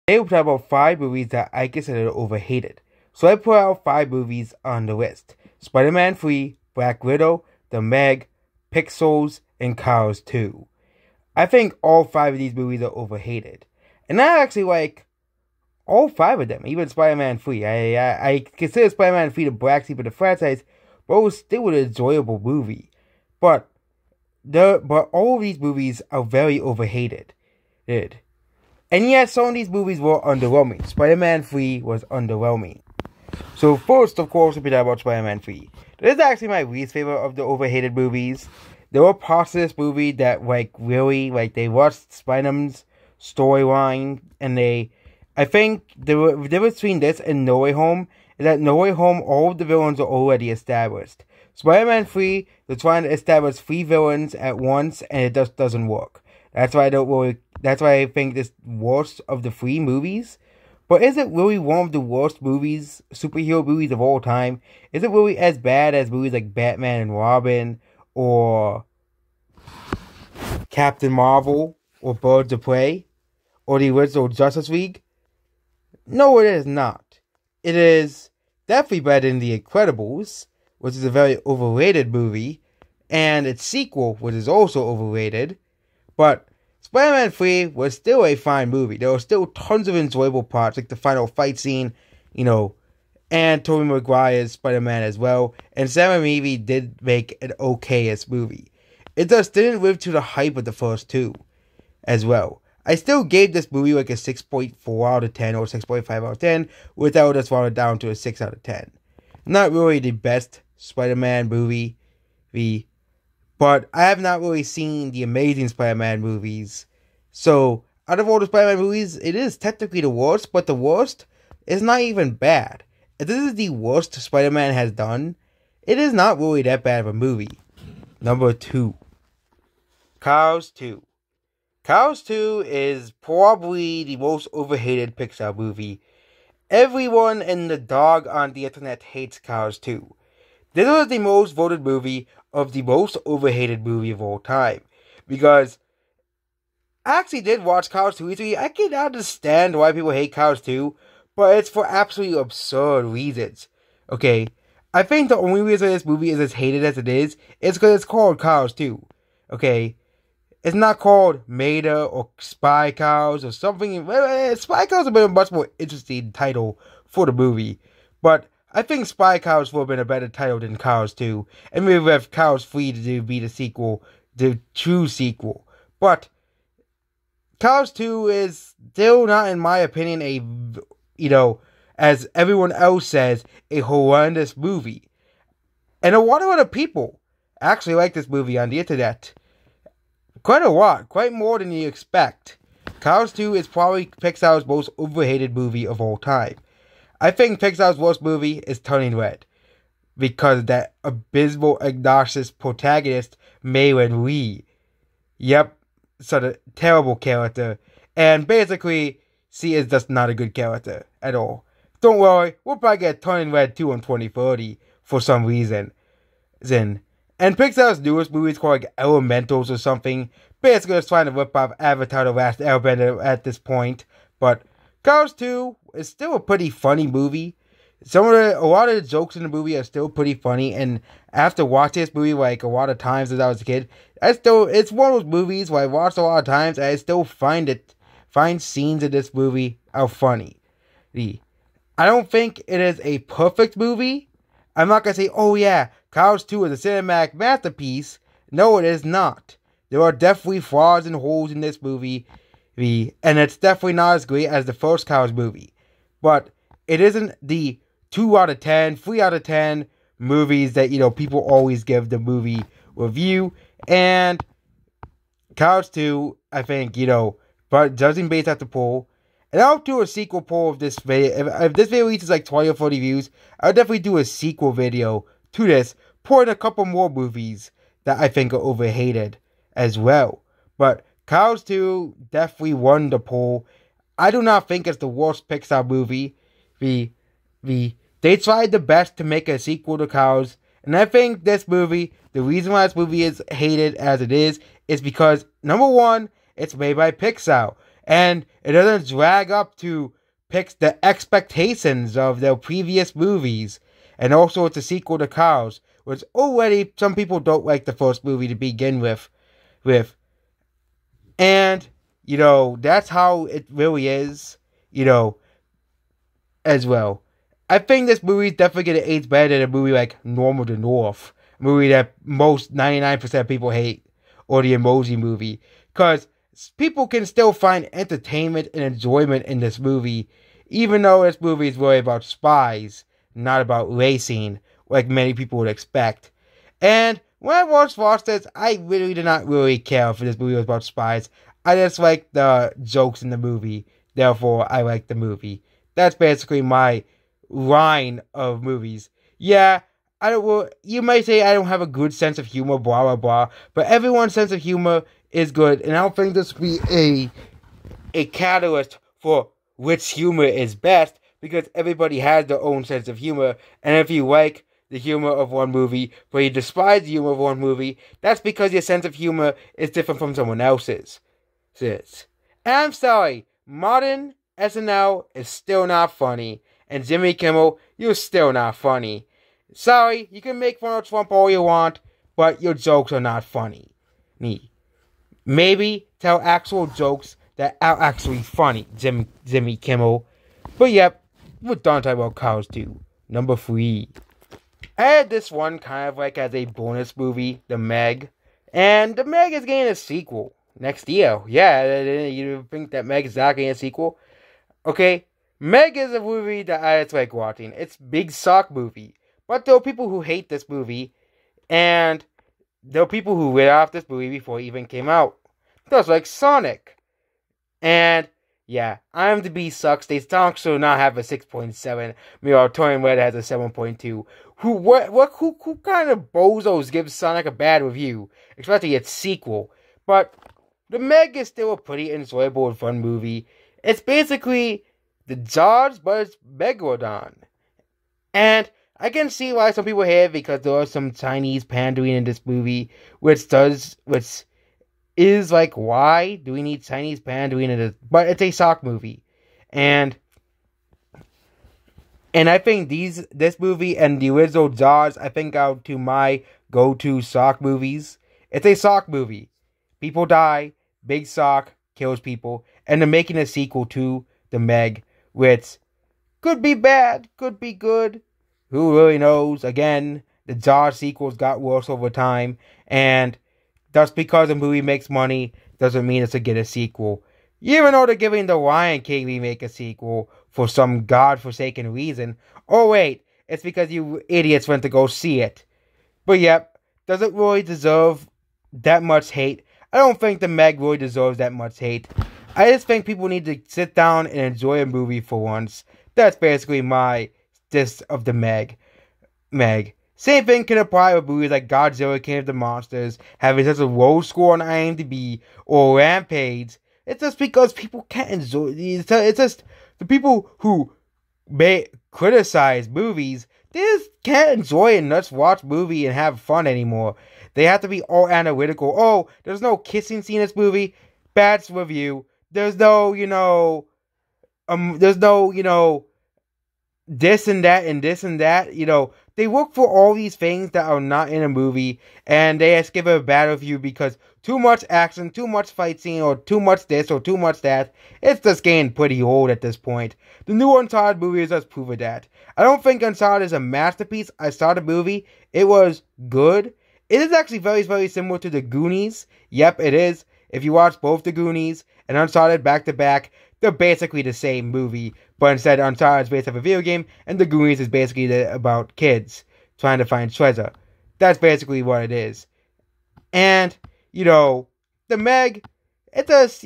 Today we'll talk about 5 movies that I consider overhated. So I put out 5 movies on the list. Spider-Man 3, Black Widow, The Meg, Pixels, and Cars 2. I think all 5 of these movies are overhated. And I actually like all 5 of them, even Spider-Man 3. I consider Spider-Man 3 the black sheep of the franchise, but it was still an enjoyable movie. But all of these movies are very overhated. And yet, some of these movies were underwhelming. Spider-Man 3 was underwhelming. So first, of course, we'll be talking about Spider-Man 3. This is actually my least favorite of the overhated movies. There were parts of this movie that, they rushed Spider-Man's storyline, and I think the difference between this and No Way Home is that No Way Home, all of the villains are already established. Spider-Man 3, they're trying to establish 3 villains at once, and it just doesn't work. That's why I think this worst of the 3 movies. But is it really one of the worst superhero movies of all time? Is it really as bad as movies like Batman and Robin, or Captain Marvel, or Birds of Prey, or the original Justice League? No, it is not. It is definitely better than The Incredibles, which is a very overrated movie, and its sequel, which is also overrated. But Spider-Man 3 was still a fine movie. There were still tons of enjoyable parts, like the final fight scene, and Tobey Maguire's Spider-Man as well. And Sam Raimi did make an okayest movie. It just didn't live to the hype of the first 2 as well. I still gave this movie like a 6.4 out of 10 or 6.5 out of 10, without just falling down to a 6 out of 10. Not really the best Spider-Man movie, but I have not really seen the Amazing Spider-Man movies. So, out of all the Spider-Man movies, it is technically the worst, but the worst is not even bad. If this is the worst Spider-Man has done, it is not really that bad of a movie. Number 2. Cars 2. Cars 2 is probably the most overhated Pixar movie. Everyone and the dog on the internet hates Cars 2. This was the most voted movie of the most overhated movie of all time. Because I actually did watch Cars 2 recently. I can understand why people hate Cars 2, but it's for absolutely absurd reasons. Okay, I think the only reason this movie is as hated as it is because it's called Cars 2. Okay, it's not called Mater or Spy Cars or something. Spy Cars would have been a much more interesting title for the movie, but I think Spy Cars would have been a better title than Cars 2, and maybe we have Cars 3 to be the sequel, the true sequel. But Cars 2 is still not, in my opinion, as everyone else says, a horrendous movie. And a lot of other people actually like this movie on the internet. Quite a lot, quite more than you expect. Cars 2 is probably Pixar's most overhated movie of all time. I think Pixar's worst movie is Turning Red, because of that abysmal, obnoxious protagonist, Maylan Lee. Yep, such a terrible character, and basically, she is just not a good character at all. Don't worry, we'll probably get Turning Red 2 in 2030, for some reason. And Pixar's newest movie is called Elementals or something, basically just trying to rip off Avatar: The Last Airbender at this point, but Cars 2 is still a pretty funny movie. A lot of the jokes in the movie are still pretty funny, and after watching this movie a lot of times as I was a kid, it's one of those movies where I watched a lot of times and I still find scenes in this movie are funny. I don't think it is a perfect movie. I'm not gonna say, oh yeah, Cars 2 is a cinematic masterpiece. No, it is not. There are definitely flaws and holes in this movie, and it's definitely not as great as the first Cars movie. But it isn't the 2 out of 10, 3 out of 10 movies that, people always give the movie review. And Cars 2, I think, but judging based off the poll, and I'll do a sequel poll of this video. If this video reaches 20 or 40 views, I'll definitely do a sequel video to this, pouring a couple more movies that I think are overhated as well. But Cars 2 definitely won the poll. I do not think it's the worst Pixar movie. They tried the best to make a sequel to Cars, and I think this movie, the reason why this movie is hated as it is because, number one, it's made by Pixar. And it doesn't drag up to pick the expectations of their previous movies. And also it's a sequel to Cars, which already some people don't like the first movie to begin with. And, that's how it really is, as well. I think this movie is definitely going to age better than a movie like Normal to North, a movie that most 99% of people hate, or the Emoji Movie, because people can still find entertainment and enjoyment in this movie, even though this movie is really about spies, not about racing, like many people would expect. And when I watched this, I really did not really care if this movie was about spies. I just liked the jokes in the movie, therefore I liked the movie. That's basically my line of movies. Yeah, you might say I don't have a good sense of humor, blah blah blah, but everyone's sense of humor is good, and I don't think this will be a catalyst for which humor is best, because everybody has their own sense of humor, and if you like the humor of one movie, but you despise the humor of one movie, that's because your sense of humor is different from someone else's. And I'm sorry, modern SNL is still not funny, and Jimmy Kimmel, you're still not funny. Sorry, you can make fun of Trump all you want, but your jokes are not funny. Maybe tell actual jokes that are actually funny, Jimmy Kimmel. But yep, we're done talking about Cars 2. Number 3. I had this one kind of like as a bonus movie, The Meg. And The Meg is getting a sequel next year. Yeah, you think that Meg is not getting a sequel? Okay, Meg is a movie that I just like watching. It's a big sock movie. But there are people who hate this movie. And there are people who read off this movie before it even came out. Just like Sonic. And yeah, IMDb sucks. They also not have a 6.7. Meanwhile, Tony Red has a 7.2. Who kind of bozos gives Sonic a bad review? Especially its sequel. But The Meg is still a pretty enjoyable and fun movie. It's basically the Jaws, but it's Megalodon. And I can see why some people hate it, because there are some Chinese pandering in this movie, which is like, why do we need Chinese pandering in this? But it's a sock movie. And I think this movie and the original Jaws, I think, are to my go-to sock movies. It's a sock movie. People die, big sock kills people, and they're making a sequel to The Meg, which could be bad, could be good. Who really knows? Again, the Jaws sequels got worse over time, and just because a movie makes money doesn't mean it's to get a sequel. Even though they're giving the Lion King remake a sequel for some godforsaken reason. Oh wait, it's because you idiots went to go see it. But yep, does it really deserve that much hate? I don't think The Meg really deserves that much hate. I just think people need to sit down and enjoy a movie for once. That's basically my gist of The Meg. Same thing can apply with movies like Godzilla King of the Monsters, having such a low score on IMDb, or Rampage. It's just because people can't enjoy these. It's just the people who may criticize movies, they just can't enjoy it and just watch movie and have fun anymore. They have to be all analytical. Oh, there's no kissing scene in this movie. Bad review. There's no, this and that and this and that. They look for all these things that are not in a movie, and they just give it a bad review because too much action, too much fight scene, or too much this, or too much that. It's just getting pretty old at this point. The new Uncharted movie is just proof of that. I don't think Uncharted is a masterpiece. I saw the movie. It was good. It is actually very, very similar to The Goonies. Yep, it is. If you watch both The Goonies and Uncharted back to back, they're basically the same movie, but instead Uncharted is based off a video game, and The Goonies is basically about kids trying to find treasure. That's basically what it is. And, The Meg, it does,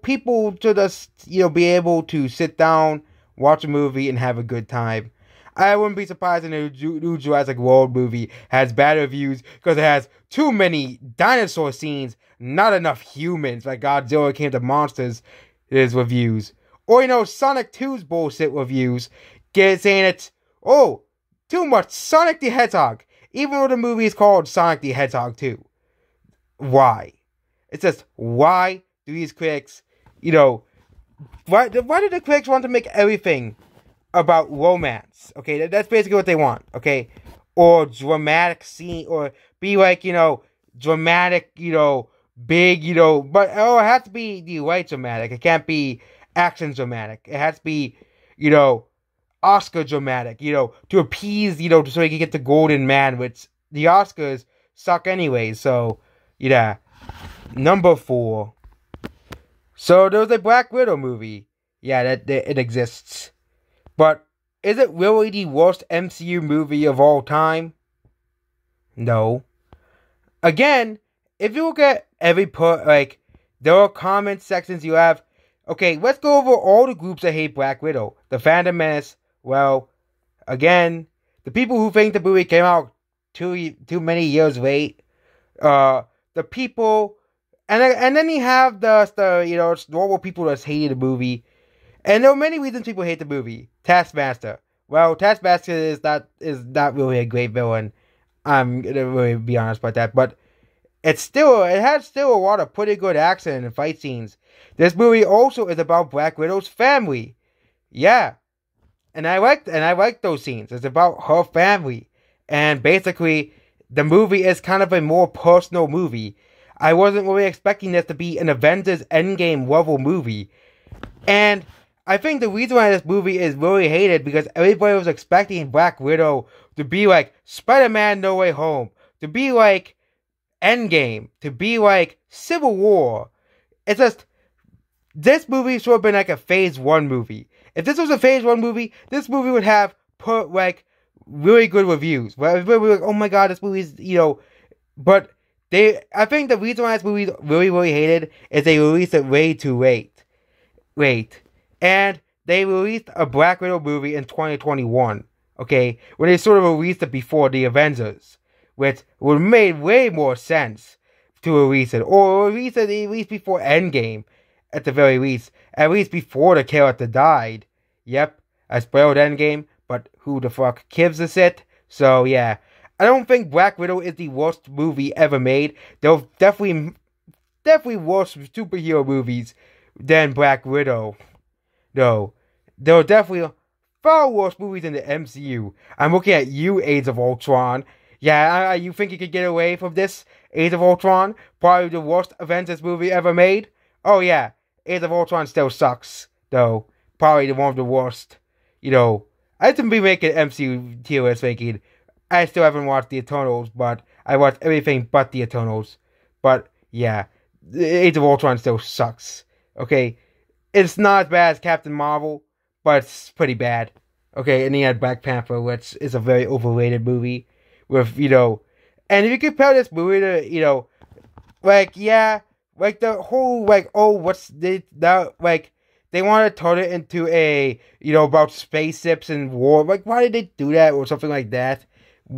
people should just, be able to sit down, watch a movie, and have a good time. I wouldn't be surprised if the new Jurassic World movie has bad reviews because it has too many dinosaur scenes, not enough humans, like Godzilla King of the Monsters. His reviews. Or, Sonic 2's bullshit reviews. Saying it's, too much Sonic the Hedgehog. Even though the movie is called Sonic the Hedgehog 2. Why? It's just, why do these critics why do the critics want to make everything about romance? Okay, that's basically what they want. Okay, or dramatic scene, or be like dramatic, big, but it has to be the right dramatic. It can't be action dramatic. It has to be, Oscar dramatic, to appease, so he can get the Golden Man, which the Oscars suck anyway. So, yeah. Number 4. So there was a Black Widow movie. Yeah, that it exists. But is it really the worst MCU movie of all time? No. Again, if you look at every there are comment sections you have. Okay, let's go over all the groups that hate Black Widow. The Phantom Menace. Well, again, the people who think the movie came out too many years late. The people, and then you have the normal people that hated the movie, and there are many reasons people hate the movie. Taskmaster. Well, Taskmaster is not really a great villain. I'm gonna really be honest about that, but it has a lot of pretty good action and fight scenes. This movie also is about Black Widow's family. Yeah. And I like those scenes. It's about her family. And basically, the movie is kind of a more personal movie. I wasn't really expecting this to be an Avengers Endgame level movie. And I think the reason why this movie is really hated because everybody was expecting Black Widow to be like Spider-Man No Way Home. To be like Endgame. To be like Civil War. It's just, this movie should have been like a Phase 1 movie. If this was a Phase 1 movie, this movie would have really good reviews. Where everybody would be like, oh my god, this movie's, but I think the reason why this movie really, really hated is they released it way too late. And they released a Black Widow movie in 2021, okay? When they sort of released it before the Avengers, which would have made way more sense to release it. Or release it at least before Endgame, at the very least. At least before the character died. Yep, I spoiled Endgame, but who the fuck gives a shit? So, yeah. I don't think Black Widow is the worst movie ever made. There are definitely worse superhero movies than Black Widow. No. There are definitely far worse movies in the MCU. I'm looking at you, Age of Ultron. Yeah, you think you could get away from this? Age of Ultron? Probably the worst Avengers movie ever made? Oh, yeah. Age of Ultron still sucks, though. Probably one of the worst. I shouldn't be making MCU tier list making. I still haven't watched the Eternals, but I watched everything but the Eternals. But, yeah. Age of Ultron still sucks. Okay? It's not as bad as Captain Marvel, but it's pretty bad. Okay, and he had Black Panther, which is a very overrated movie. With, and if you compare this movie to, the whole, they want to turn it into a, about spaceships and war. Why did they do that? Or something like that.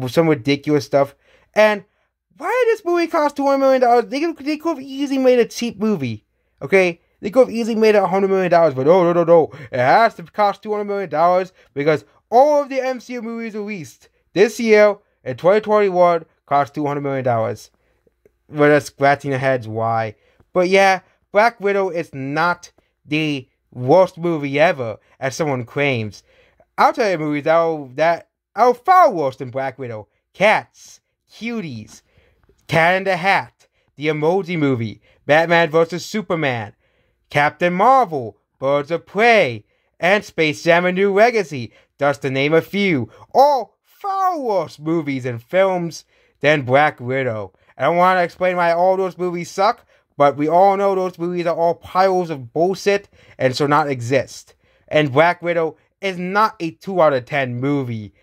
Some ridiculous stuff. And why did this movie cost $200 million? They could have easily made a cheap movie. Okay? They could have easily made it $100 million. But no. It has to cost $200 million because all of the MCU movies released this year in 2021 cost $200 million. We're just scratching our heads why. But yeah, Black Widow is not the worst movie ever, as someone claims. I'll tell you movies that are far worse than Black Widow. Cats, Cuties, Cat in the Hat, The Emoji Movie, Batman vs. Superman, Captain Marvel, Birds of Prey, and Space Jam: A New Legacy, just to name a few. All far worse movies and films than Black Widow. I don't want to explain why all those movies suck, but we all know those movies are all piles of bullshit and should not exist. And Black Widow is not a 2 out of 10 movie.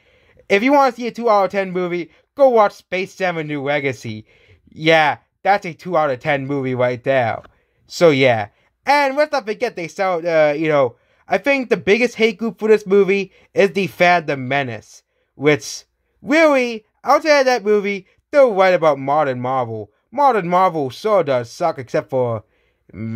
If you want to see a 2 out of 10 movie, go watch Space Jam: A New Legacy. Yeah, that's a 2 out of 10 movie right there. So yeah. And let's not forget they sell, I think the biggest hate group for this movie is the Phantom Menace. Which, really, outside of that movie, they're right about Modern Marvel. Modern Marvel sure does suck, except for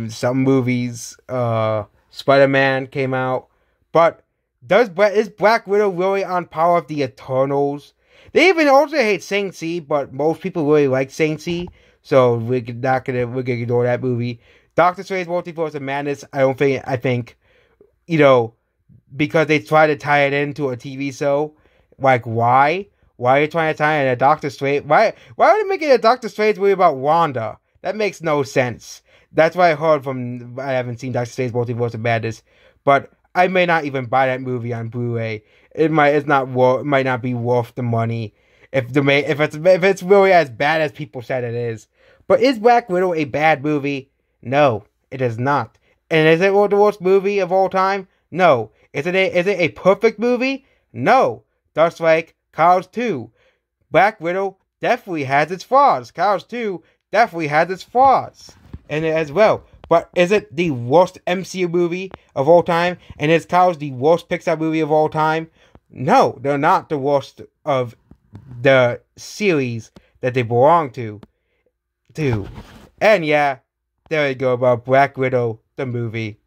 some movies. Spider-Man came out. But is Black Widow really on par with the Eternals? They even also hate Shang-Chi, but most people really like Shang-Chi. So we're gonna ignore that movie. Doctor Strange Multiverse of Madness, I think, because they try to tie it into a TV show. Like, why? Why are you trying to tie in a Doctor Strange? Why are they making a Doctor Strange movie about Wanda? That makes no sense. That's what I heard from. I haven't seen Doctor Strange Multiverse of Madness, but I may not even buy that movie on Blu-ray. It might not be worth the money if it's really as bad as people said it is. But is Black Widow a bad movie? No, it is not. And is it the worst movie of all time? No. Is it a perfect movie? No. Just like Cars 2. Black Widow definitely has its flaws. Cars 2 definitely has its flaws in it as well. But is it the worst MCU movie of all time? And is Cars the worst Pixar movie of all time? No, they're not the worst of the series that they belong to. And yeah, there you go about Black Widow, the movie.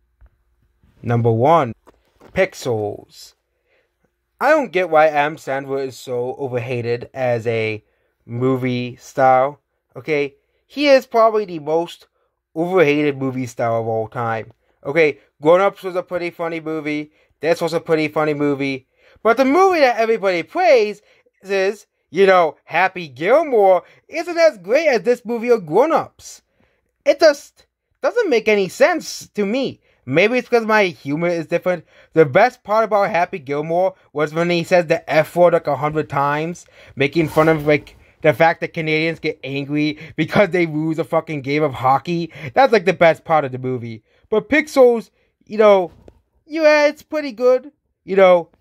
Number 1, Pixels. I don't get why Adam Sandler is so overhated as a movie star. Okay, he is probably the most overhated movie star of all time. Okay, Grown Ups was a pretty funny movie. This was a pretty funny movie. But the movie that everybody praise is, Happy Gilmore isn't as great as this movie of Grown Ups. It just doesn't make any sense to me. Maybe it's because my humor is different. The best part about Happy Gilmore was when he says the F word 100 times, making fun of, the fact that Canadians get angry because they lose a fucking game of hockey. That's, the best part of the movie. But Pixels, it's pretty good.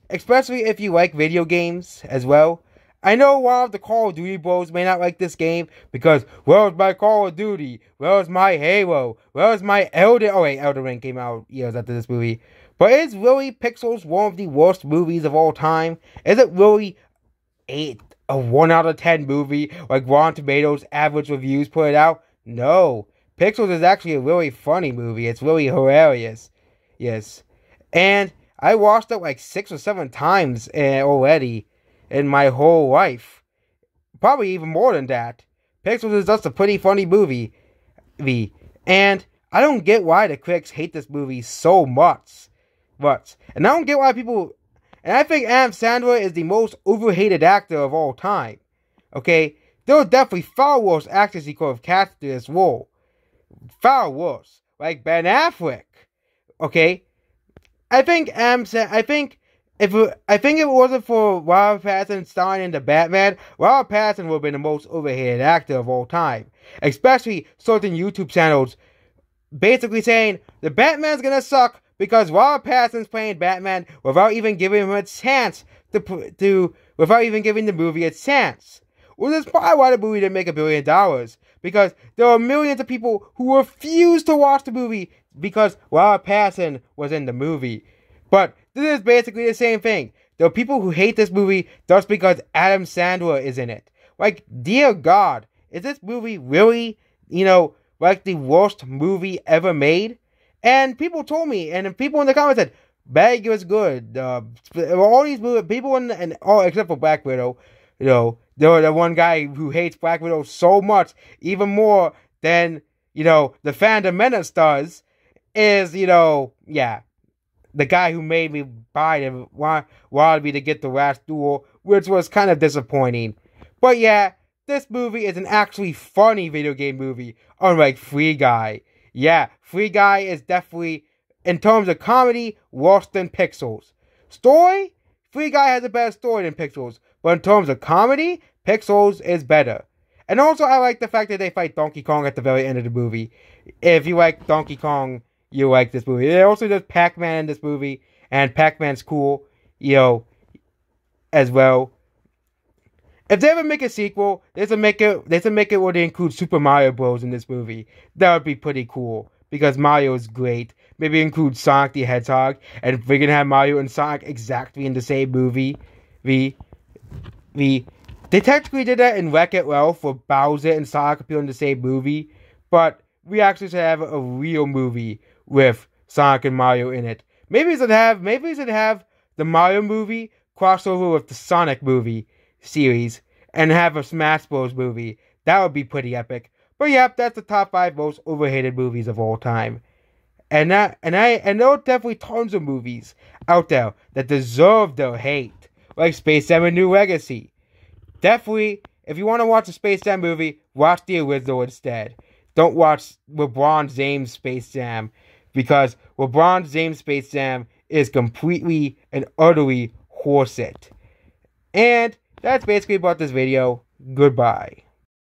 Especially if you like video games as well. I know a lot of the Call of Duty bros may not like this game because, where's my Call of Duty? Where's my Halo? Where's my Elden... Oh wait, Elden Ring came out years after this movie. But is really Pixels one of the worst movies of all time? Is it really a 1 out of 10 movie like Rotten Tomatoes average reviews put it out? No. Pixels is actually a really funny movie. It's really hilarious. Yes. And I watched it 6 or 7 times already in my whole life. Probably even more than that. Pixels is just a pretty funny movie. And I don't get why the critics hate this movie so much. And I don't get why people... And I think Adam Sandler is the most overhated actor of all time. Okay? There are definitely far worse actors he could have cast this role. Far worse. Like Ben Affleck. Okay? I think if it wasn't for Robert Pattinson starring in the Batman, Robert Pattinson would have been the most overhated actor of all time. Especially certain YouTube channels basically saying the Batman's gonna suck because Robert Pattinson's playing Batman without even giving him a chance without even giving the movie a chance. Well, that's probably why the movie didn't make $1 billion. Because there are millions of people who refuse to watch the movie because Robert Pattinson was in the movie. But this is basically the same thing. There are people who hate this movie just because Adam Sandler is in it. Dear God, is this movie really, the worst movie ever made? And people told me, and people in the comments said, Bag was good. All these movies, people except for Black Widow, the one guy who hates Black Widow so much, even more than, the Phantom Menace does, is, the guy who made me buy it wanted me to get the last duel, which was kind of disappointing. But yeah, this movie is an actually funny video game movie, unlike Free Guy. Yeah, Free Guy is definitely, in terms of comedy, worse than Pixels. Story? Free Guy has a better story than Pixels, but in terms of comedy, Pixels is better. And also, I like the fact that they fight Donkey Kong at the very end of the movie. If you like Donkey Kong, you like this movie. They also does Pac-Man in this movie, and Pac-Man's cool, as well. If they ever make a sequel, they should make it where they include Super Mario Bros. In this movie. That would be pretty cool, because Mario is great. Maybe include Sonic the Hedgehog, and we're gonna have Mario and Sonic exactly in the same movie. They technically did that in Wreck-It Ralph, for Bowser and Sonic appear in the same movie, but we actually should have a real movie with Sonic and Mario in it. Maybe we should have the Mario movie crossover with the Sonic movie series and have a Smash Bros. Movie. That would be pretty epic. But yep, that's the top 5 most overhated movies of all time. And there are definitely tons of movies out there that deserve their hate, like Space Jam: A New Legacy. Definitely, if you want to watch a Space Jam movie, watch the original instead. Don't watch LeBron James' Space Jam, because LeBron James' Space Jam is completely and utterly horseshit. And that's basically about this video. Goodbye.